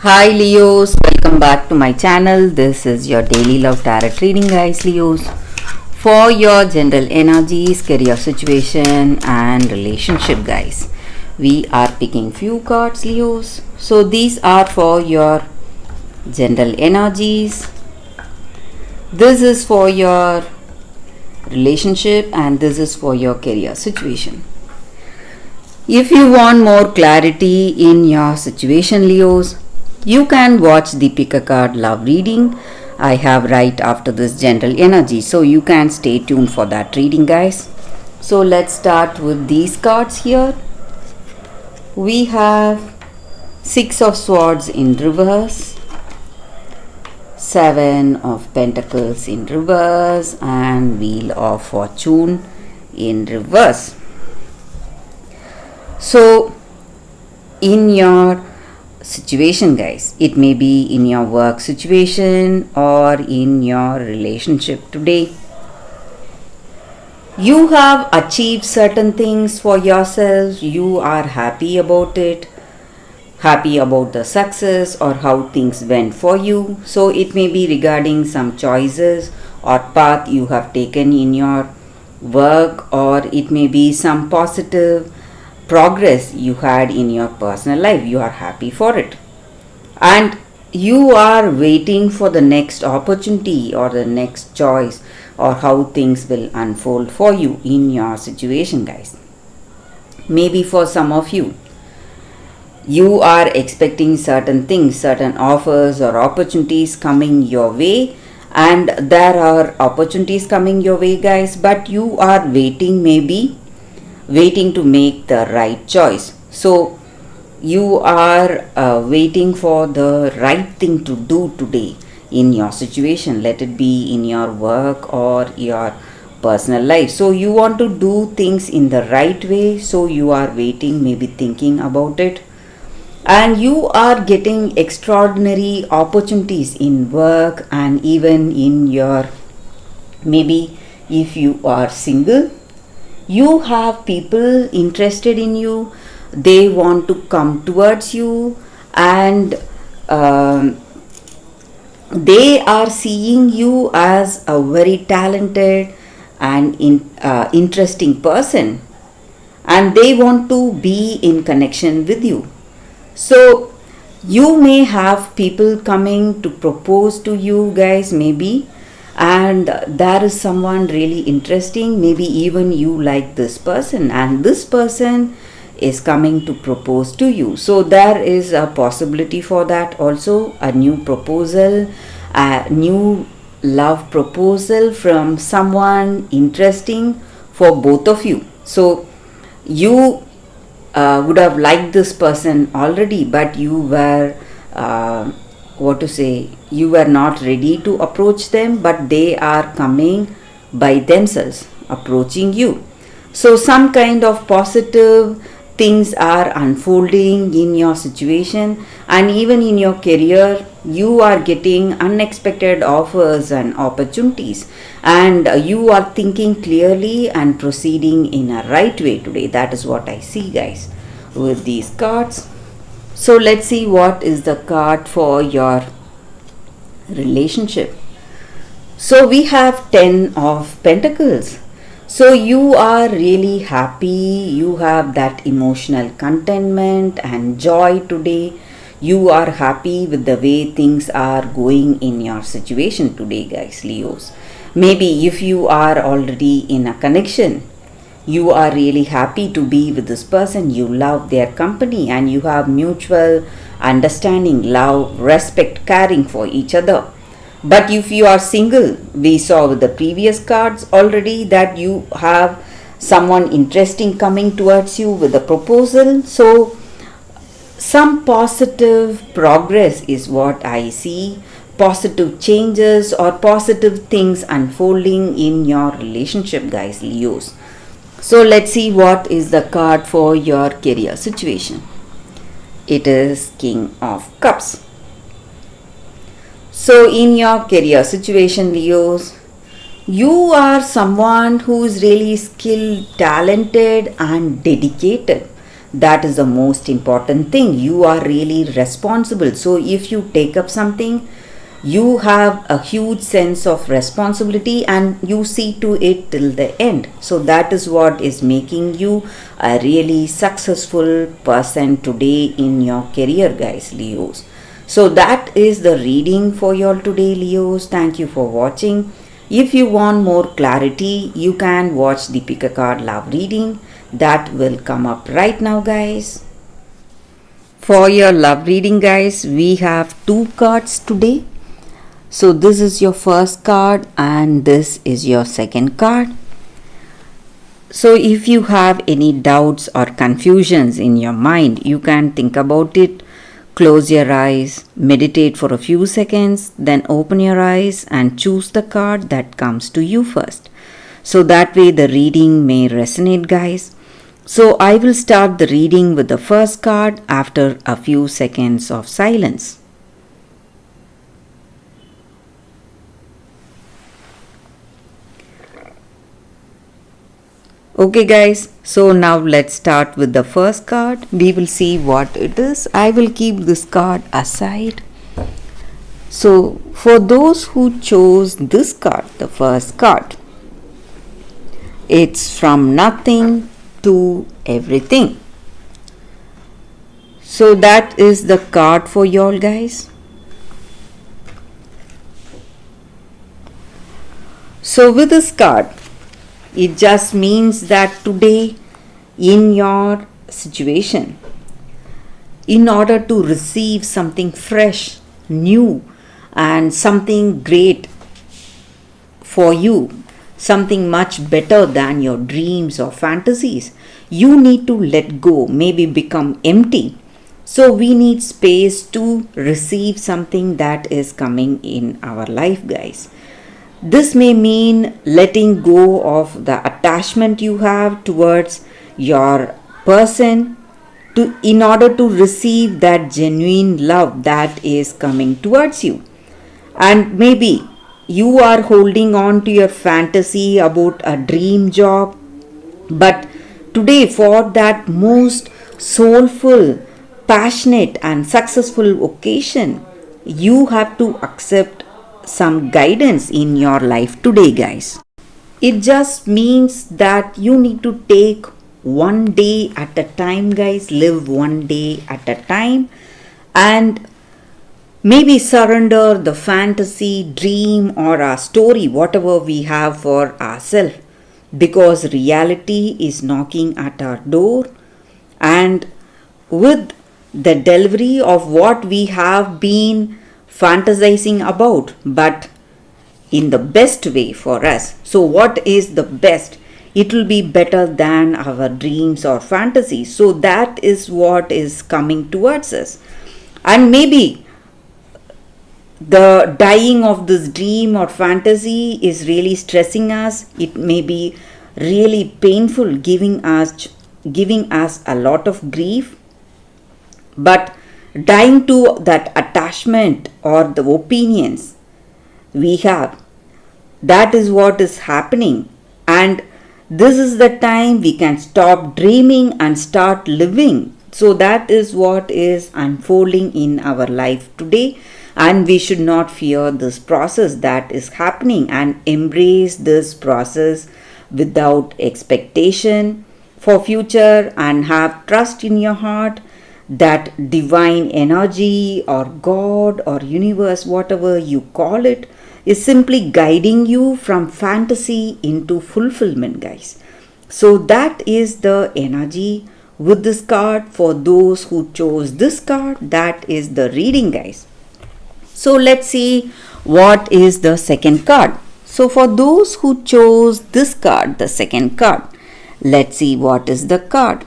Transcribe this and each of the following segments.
Hi Leos, welcome back to my channel. This is your daily love tarot reading, guys. Leos, for your general energies, career situation and relationship, guys. We are picking few cards, Leos. So these are for your general energies. This is for your relationship and this is for your career situation. If you want more clarity in your situation, Leos, you can watch the pick a card love reading I have right after this general energy. So you can stay tuned for that reading, guys. So let's start with these cards here. We have Six of Swords in reverse, Seven of Pentacles in reverse, and Wheel of Fortune in reverse. So in your situation, guys, it may be in your work situation or in your relationship today, you have achieved certain things for yourself. You are happy about it, happy about the success or how things went for you. So it may be regarding some choices or path you have taken in your work, or it may be some positive progress you had in your personal life. You are happy for it and you are waiting for the next opportunity or the next choice or how things will unfold for you in your situation, guys. Maybe for some of you, you are expecting certain things, certain offers or opportunities coming your way, and there are opportunities coming your way, guys, but you are waiting, maybe waiting to make the right choice. So you are waiting for the right thing to do today in your situation, let it be in your work or your personal life. So you want to do things in the right way, so you are waiting, maybe thinking about it, and you are getting extraordinary opportunities in work and even in your, maybe if you are single, you have people interested in you, they want to come towards you, and they are seeing you as a very talented and interesting person, and they want to be in connection with you. So you may have people coming to propose to you, guys, maybe, and there is someone really interesting, maybe even you like this person and this person is coming to propose to you. So there is a possibility for that also, a new proposal, a new love proposal from someone interesting for both of you. So you would have liked this person already, but you were you were not ready to approach them, but they are coming by themselves approaching you. So some kind of positive things are unfolding in your situation, and even in your career you are getting unexpected offers and opportunities, and you are thinking clearly and proceeding in a right way today. That is what I see, guys, with these cards. So let's see what is the card for your relationship. So we have 10 of Pentacles. So you are really happy, you have that emotional contentment and joy today. You are happy with the way things are going in your situation today, guys, Leos. Maybe if you are already in a connection, you are really happy to be with this person, you love their company, and you have mutual understanding, love, respect, caring for each other. But if you are single, we saw with the previous cards already that you have someone interesting coming towards you with a proposal. So some positive progress is what I see, positive changes or positive things unfolding in your relationship, guys, Leos. So let's see what is the card for your career situation. It is King of Cups. So in your career situation, Leos, you are someone who is really skilled, talented and dedicated. That is the most important thing. You are really responsible. So if you take up something, you have a huge sense of responsibility and you see to it till the end. So that is what is making you a really successful person today in your career, guys, Leos. So that is the reading for you all today, Leos. Thank you for watching. If you want more clarity, you can watch the pick a card love reading that will come up right now, guys. For your love reading, guys, we have 2 cards today. So this is your first card and this is your second card. So if you have any doubts or confusions in your mind, you can think about it. Close your eyes, meditate for a few seconds, then open your eyes and choose the card that comes to you first. So that way the reading may resonate, guys. So I will start the reading with the first card after a few seconds of silence. Okay guys, so now let's start with the first card. We will see what it is. I will keep this card aside. So for those who chose this card, the first card, it's from nothing to everything. So that is the card for y'all, guys. So with this card, it just means that today in your situation, in order to receive something fresh, new and something great for you, something much better than your dreams or fantasies, you need to let go, maybe become empty. So we need space to receive something that is coming in our life, guys. This may mean letting go of the attachment you have towards your person in order to receive that genuine love that is coming towards you. And maybe you are holding on to your fantasy about a dream job, but today for that most soulful, passionate and successful occasion, you have to accept some guidance in your life today, guys. It just means that you need to take one day at a time, guys. Live one day at a time and maybe surrender the fantasy, dream or a story, whatever we have for ourselves, because reality is knocking at our door, and with the delivery of what we have been fantasizing about, but in the best way for us. So what is the best? It will be better than our dreams or fantasies. So that is what is coming towards us. And maybe the dying of this dream or fantasy is really stressing us. It may be really painful, giving us a lot of grief. But dying to that attachment or the opinions we have, that is what is happening. And this is the time we can stop dreaming and start living. So that is what is unfolding in our life today. And we should not fear this process that is happening and embrace this process without expectation for future, and have trust in your heart that divine energy or God or universe, whatever you call it, is simply guiding you from fantasy into fulfillment, guys. So that is the energy with this card. For those who chose this card, that is the reading, guys. So let's see what is the second card. So for those who chose this card, the second card, let's see what is the card.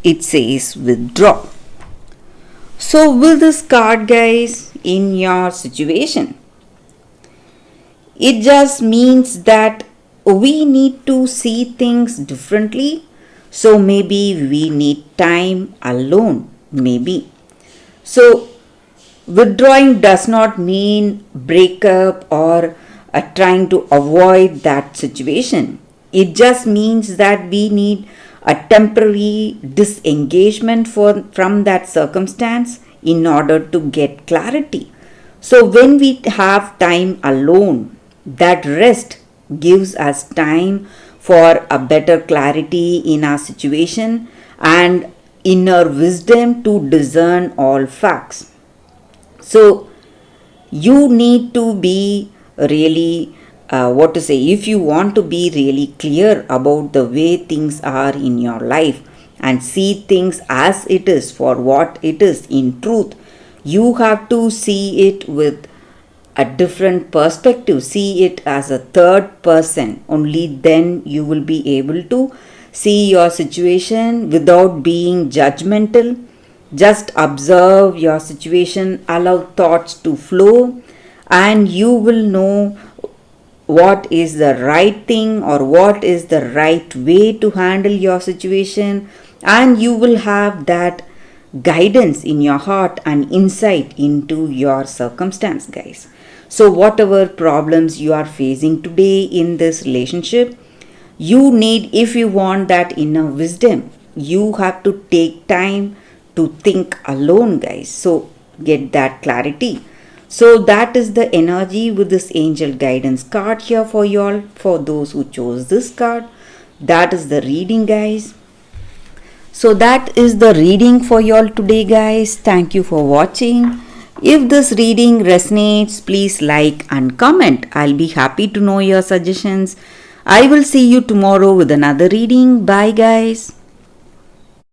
It says withdraw. So with this card, guys, in your situation, it just means that we need to see things differently. So maybe we need time alone, maybe. So withdrawing does not mean breakup or trying to avoid that situation. It just means that we need a temporary disengagement from that circumstance in order to get clarity. So, when we have time alone, that rest gives us time for a better clarity in our situation and inner wisdom to discern all facts. So, you need to be really what to say, if you want to be really clear about the way things are in your life and see things as it is for what it is in truth, you have to see it with a different perspective, see it as a third person. Only then you will be able to see your situation without being judgmental. Just observe your situation, allow thoughts to flow, and you will know what is the right thing or what is the right way to handle your situation, and you will have that guidance in your heart and insight into your circumstance, guys. So whatever problems you are facing today in this relationship, you need, if you want that inner wisdom, you have to take time to think alone, guys. So get that clarity. So that is the energy with this angel guidance card here for y'all, for those who chose this card. That is the reading, guys. So that is the reading for y'all today, guys. Thank you for watching. If this reading resonates, please like and comment. I'll be happy to know your suggestions. I will see you tomorrow with another reading. Bye, guys.